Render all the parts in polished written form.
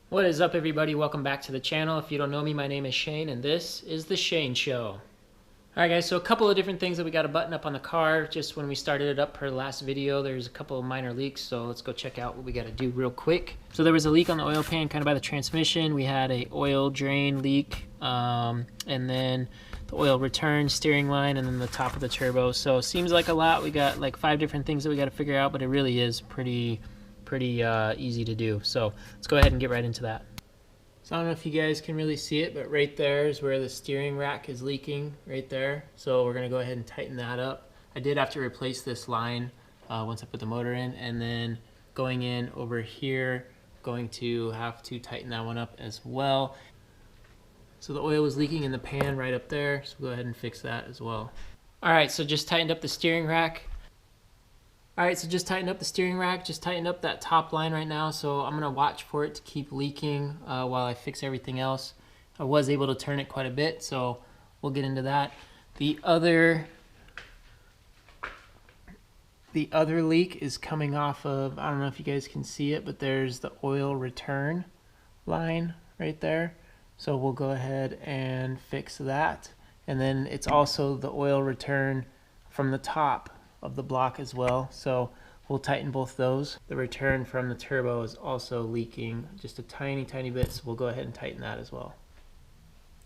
What is up, everybody? Welcome back to the channel. If you don't know me, my name is Shane and this is The Shane Show. Alright guys, so a couple of different things that we got to button up on the car. Just when we started it up per the last video, there's a couple of minor leaks, so let's go check out what we got to do real quick. So there was a leak on the oil pan kind of by the transmission. We had a oil drain leak, and then the oil return, steering line, and then the top of the turbo. So it seems like a lot. We got like 5 different things that we got to figure out, but it really is pretty easy to do. So let's go ahead and get right into that. So I don't know if you guys can really see it, but right there is where the steering rack is leaking, right there. So we're gonna go ahead and tighten that up. I did have to replace this line once I put the motor in, and then going in over here, going to have to tighten that one up as well. So the oil was leaking in the pan right up there, so we'll go ahead and fix that as well. All right, so just tightened up the steering rack. Alright, so just tighten up the steering rack, just tighten up that top line right now, so I'm going to watch for it to keep leaking while I fix everything else. I was able to turn it quite a bit, so we'll get into that. The other leak is coming off of, I don't know if you guys can see it, but there's the oil return line right there. So we'll go ahead and fix that. And then it's also the oil return from the top of the block as well, so we'll tighten both those. The return from the turbo is also leaking just a tiny bit, so we'll go ahead and tighten that as well.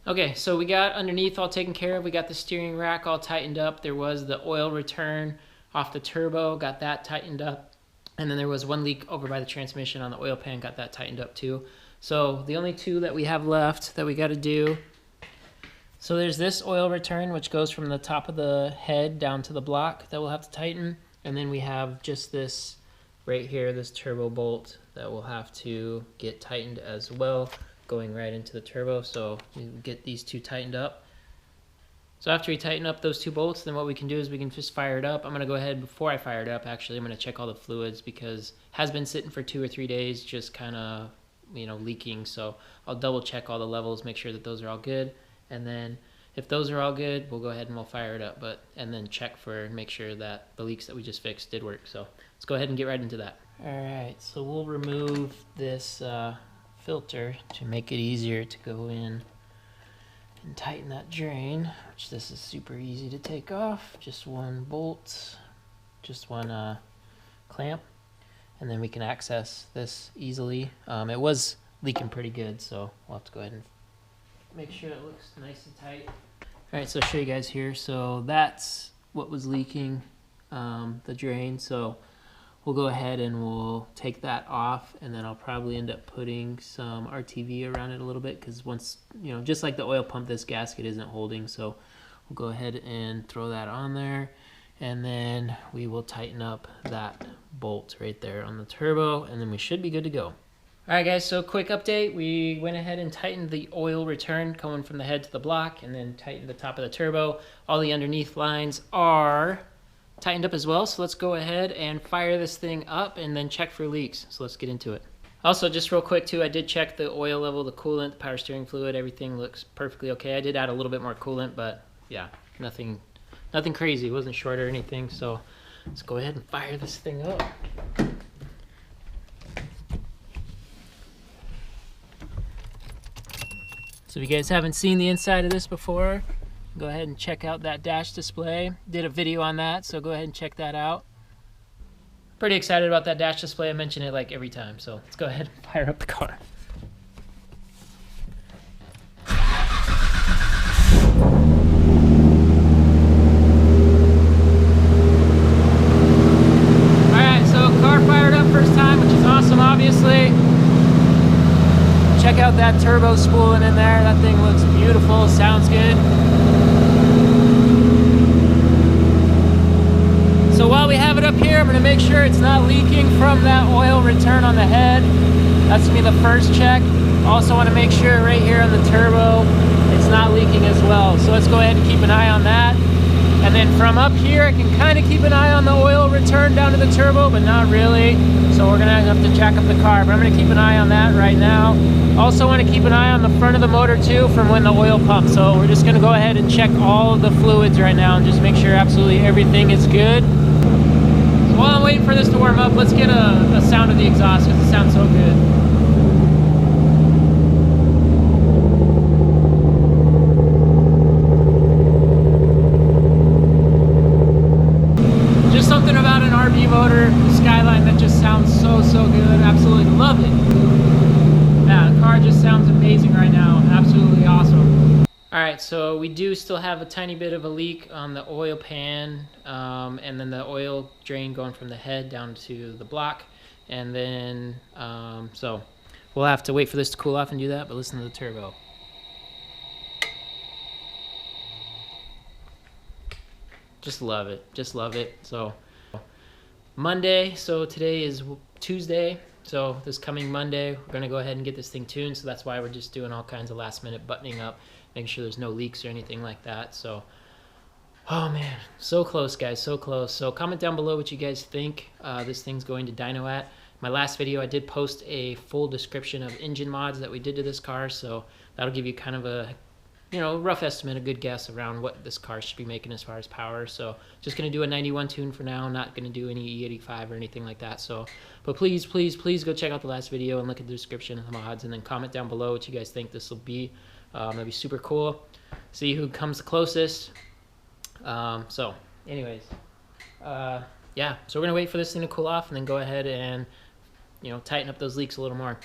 Okay, so we got underneath all taken care of. We got the steering rack all tightened up. There was the oil return off the turbo, got that tightened up, and then there was one leak over by the transmission on the oil pan, got that tightened up too. So the only two that we have left that we got to do, so there's this oil return, which goes from the top of the head down to the block that we'll have to tighten. And then we have just this right here, this turbo bolt that we'll have to get tightened as well, going right into the turbo. So we get these two tightened up. So after we tighten up those two bolts, then what we can do is we can just fire it up. I'm going to go ahead, before I fire it up, actually, I'm going to check all the fluids because it has been sitting for 2 or 3 days, just kind of, leaking. So I'll double check all the levels, make sure that those are all good. And then if those are all good, we'll go ahead and we'll fire it up, and then check for, make sure that the leaks that we just fixed did work. So let's go ahead and get right into that. All right, so we'll remove this filter to make it easier to go in and tighten that drain, which this is super easy to take off. Just one bolt, just one clamp, and then we can access this easily. It was leaking pretty good, so we'll have to go ahead and make sure it looks nice and tight. All right, so I'll show you guys here. So that's what was leaking, the drain. So we'll go ahead and we'll take that off, and then I'll probably end up putting some RTV around it a little bit, because once, just like the oil pump, this gasket isn't holding. So we'll go ahead and throw that on there, and then we will tighten up that bolt right there on the turbo, and then we should be good to go. Alright guys, so quick update. We went ahead and tightened the oil return going from the head to the block, and then tightened the top of the turbo. All the underneath lines are tightened up as well, so let's go ahead and fire this thing up and then check for leaks. So let's get into it. Also, just real quick too, I did check the oil level, the coolant, the power steering fluid, everything looks perfectly okay. I did add a little bit more coolant, but yeah, nothing crazy. It wasn't short or anything, so let's go ahead and fire this thing up. So if you guys haven't seen the inside of this before, go ahead and check out that dash display. Did a video on that, so go ahead and check that out. Pretty excited about that dash display. I mention it like every time, so let's go ahead and fire up the car. Alright, so car fired up first time, which is awesome, obviously. Check out that turbo spooling in there. That thing looks beautiful, sounds good. So while we have it up here, I'm gonna make sure it's not leaking from that oil return on the head. That's gonna be the first check. Also wanna make sure right here on the turbo, it's not leaking as well. So let's go ahead and keep an eye on that. And then from up here, I can kind of keep an eye on the oil return down to the turbo, but not really. So we're gonna have to jack up the car, but I'm gonna keep an eye on that right now. Also want to keep an eye on the front of the motor too from when the oil pumps. So we're just gonna go ahead and check all of the fluids right now and just make sure absolutely everything is good. So while I'm waiting for this to warm up, let's get a sound of the exhaust because it sounds so good. absolutely awesome. All right, so we do still have a tiny bit of a leak on the oil pan, and then the oil drain going from the head down to the block. And then, so we'll have to wait for this to cool off and do that, but listen to the turbo. Just love it, just love it. So Monday, so today is Tuesday, so this coming Monday, we're gonna go ahead and get this thing tuned, so that's why we're just doing all kinds of last minute buttoning up, making sure there's no leaks or anything like that. So, oh man, so close guys, so close. So comment down below what you guys think this thing's going to dyno at. My last video, I did post a full description of engine mods that we did to this car, so that'll give you kind of a, you know, rough estimate, a good guess around what this car should be making as far as power. So just going to do a 91 tune for now, not going to do any E85 or anything like that. So, but please, please, please go check out the last video and look at the description of the mods, and then comment down below what you guys think this will be. That'll be super cool. See who comes the closest. So anyways, yeah, so we're going to wait for this thing to cool off and then go ahead and, you know, tighten up those leaks a little more.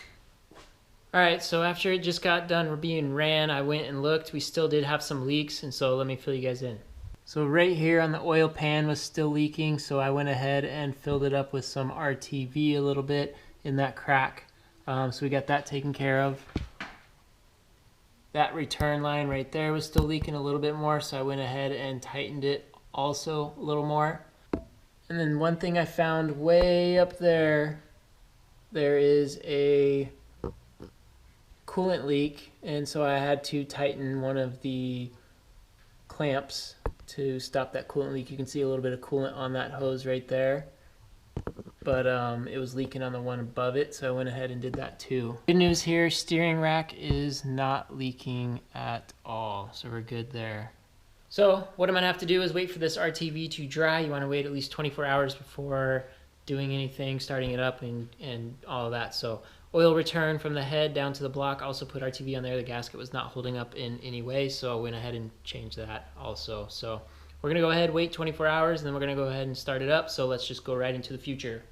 All right, so after it just got done being ran, I went and looked. We still did have some leaks, and so let me fill you guys in. So right here on the oil pan was still leaking, so I went ahead and filled it up with some RTV a little bit in that crack. So we got that taken care of. That return line right there was still leaking a little bit more, so I went ahead and tightened it also a little more. And then one thing I found way up there, there is a coolant leak, and so I had to tighten one of the clamps to stop that coolant leak. You can see a little bit of coolant on that hose right there, but it was leaking on the one above it, so I went ahead and did that too. Good news here, steering rack is not leaking at all, so we're good there. So what I'm gonna have to do is wait for this RTV to dry. You want to wait at least 24 hours before doing anything, starting it up and all of that. So oil return from the head down to the block, also put RTV on there. The gasket was not holding up in any way, so I went ahead and changed that also. So we're gonna go ahead, wait 24 hours, and then we're gonna go ahead and start it up. So let's just go right into the future.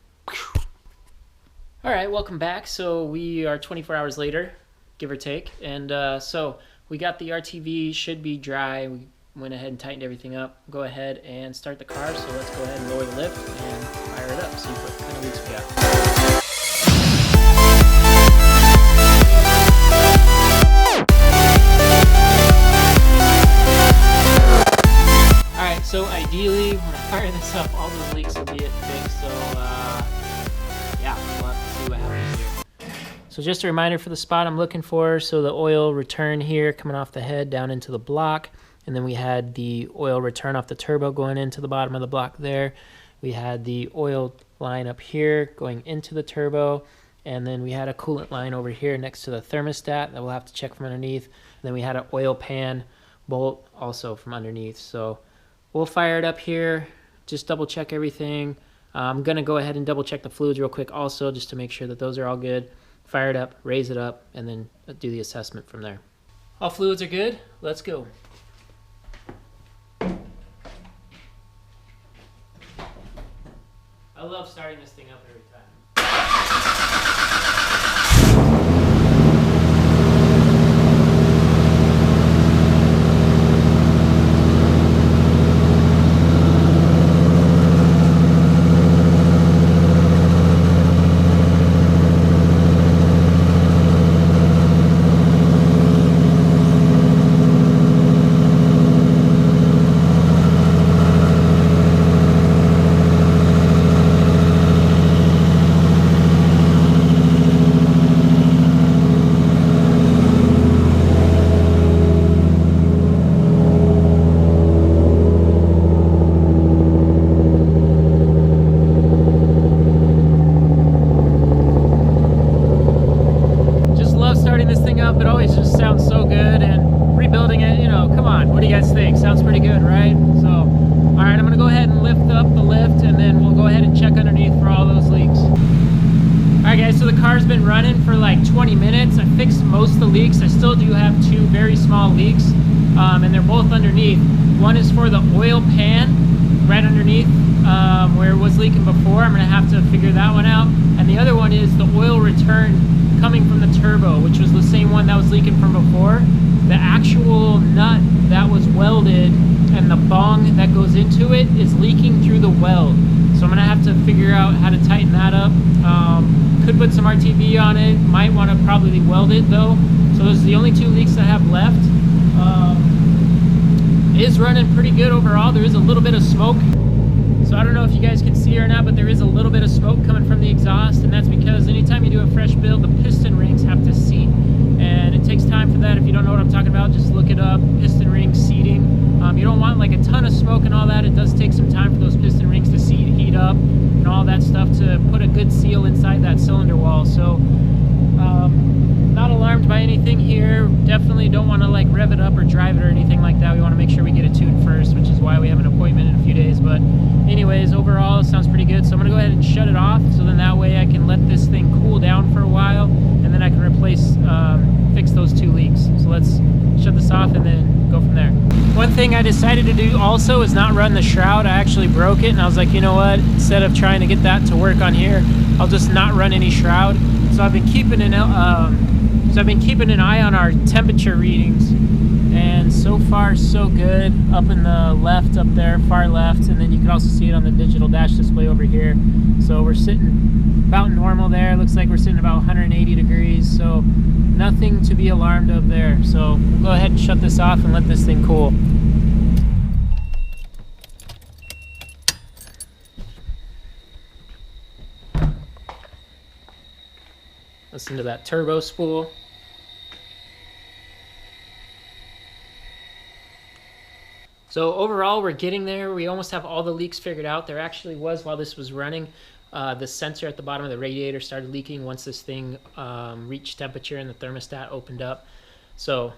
All right, welcome back. So we are 24 hours later, give or take. And so we got the RTV, should be dry. We went ahead and tightened everything up. Go ahead and start the car. So let's go ahead and lower the lift and fire it up, see what kind of leaks we got. So ideally, when I fire this up, all those leaks will be fixed. So yeah, we'll have to see what happens here. So just a reminder for the spot I'm looking for. So the oil return here coming off the head down into the block. And then we had the oil return off the turbo going into the bottom of the block there. We had the oil line up here going into the turbo. And then we had a coolant line over here next to the thermostat that we'll have to check from underneath. And then we had an oil pan bolt also from underneath. So we'll fire it up here, just double check everything. I'm gonna go ahead and double check the fluids real quick also, just to make sure that those are all good. Fire it up, raise it up, and then do the assessment from there. All fluids are good, let's go. I love starting this thing up every time. It always just sounds so good, and rebuilding it, you know, come on, what do you guys think? Sounds pretty good, right? So, all right, I'm gonna go ahead and lift up the lift, and then we'll go ahead and check underneath for all those leaks. All right, guys, so the car's been running for like 20 minutes. I fixed most of the leaks. I still do have two very small leaks, and they're both underneath. One is for the oil pan right underneath where it was leaking before. I'm gonna have to figure that one out. And the other one is the oil return coming from the turbo, which was the same one that was leaking from before. The actual nut that was welded and the bung that goes into it is leaking through the weld. So I'm gonna have to figure out how to tighten that up. Could put some RTV on it. Might want to probably weld it though. So those are the only 2 leaks I have left. It is running pretty good overall. There is a little bit of smoke. So I don't know if you guys can see or not, but there is a little bit of smoke coming from the exhaust, and that's because anytime you do a fresh build, the piston rings have to seat. And it takes time for that. If you don't know what I'm talking about, just look it up, piston ring seating. You don't want like a ton of smoke and all that. It does take some time for those piston rings to seat, heat up, and all that stuff to put a good seal inside that cylinder wall. So not alarmed by anything here. Definitely don't want to like rev it up or drive it or anything like that. We want to make sure we get it tuned first, which is why we have an appointment in a few days. But anyways, overall it sounds pretty good. So I'm gonna go ahead and shut it off, so then that way I can let this thing cool down for a while, and then I can replace fix those 2 leaks. So let's shut this off and then go from there. One thing I decided to do also is not run the shroud. I actually broke it, and I was like, you know what, instead of trying to get that to work on here, I'll just not run any shroud. So I've been keeping an eye on our temperature readings, and so far so good. Up in the left, up there, far left, and then you can also see it on the digital dash display over here. So we're sitting about normal there. Looks like we're sitting about 180 degrees, so nothing to be alarmed of there. So we'll go ahead and shut this off and let this thing cool. Listen to that turbo spool. So overall, we're getting there. We almost have all the leaks figured out. There actually was, while this was running, the sensor at the bottom of the radiator started leaking once this thing reached temperature and the thermostat opened up. So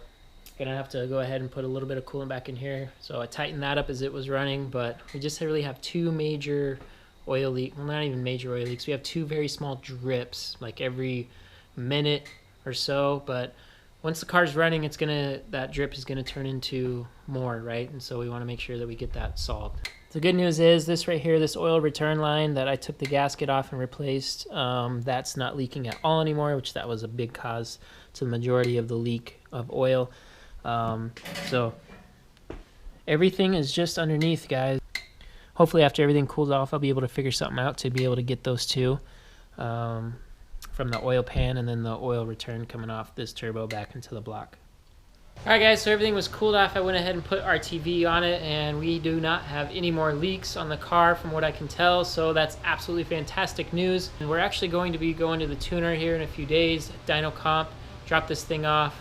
gonna have to go ahead and put a little bit of coolant back in here. So I tightened that up as it was running, but we just really have 2 major oil leaks. Well, not even major oil leaks. We have 2 very small drips, like every minute or so, but once the car's running, that drip is gonna turn into more, right? And so we want to make sure that we get that solved. The good news is this right here, this oil return line that I took the gasket off and replaced, that's not leaking at all anymore, which that was a big cause to the majority of the leak of oil. So everything is just underneath, guys. Hopefully after everything cools off, I'll be able to figure something out to be able to get those 2 from the oil pan and then the oil return coming off this turbo back into the block. Alright guys, so everything was cooled off. I went ahead and put RTV on it, and we do not have any more leaks on the car from what I can tell, so that's absolutely fantastic news. And we're actually going to be going to the tuner here in a few days, dynocomp, drop this thing off,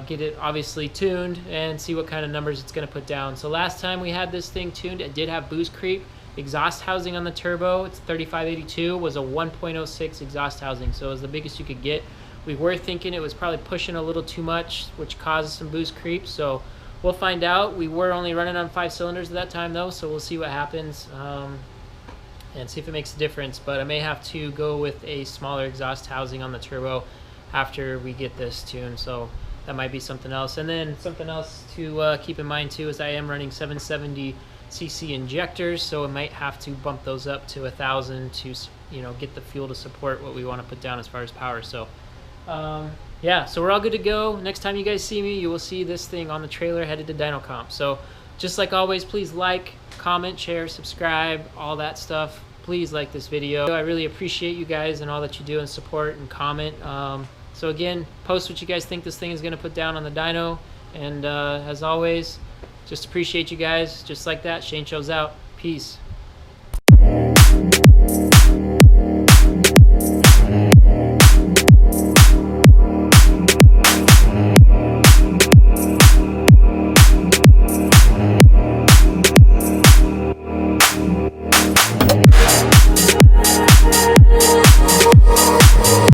get it obviously tuned, and see what kind of numbers it's going to put down. So last time we had this thing tuned, it did have boost creep. Exhaust housing on the turbo, it's 3582, was a 1.06 exhaust housing, so it was the biggest you could get. We were thinking it was probably pushing a little too much, which caused some boost creep, so we'll find out. We were only running on 5 cylinders at that time though, so we'll see what happens and see if it makes a difference. But I may have to go with a smaller exhaust housing on the turbo after we get this tuned, so that might be something else. And then something else to keep in mind too is I am running 770cc injectors, so it might have to bump those up to 1,000 to, you know, get the fuel to support what we want to put down as far as power. So yeah, so we're all good to go. Next time you guys see me, you will see this thing on the trailer headed to dynocomp. So just like always, please like, comment, share, subscribe, all that stuff. Please like this video. I really appreciate you guys and all that you do and support and comment. So again, post what you guys think this thing is going to put down on the dyno, and as always, just appreciate you guys. Just like that, Shane Shows out. Peace.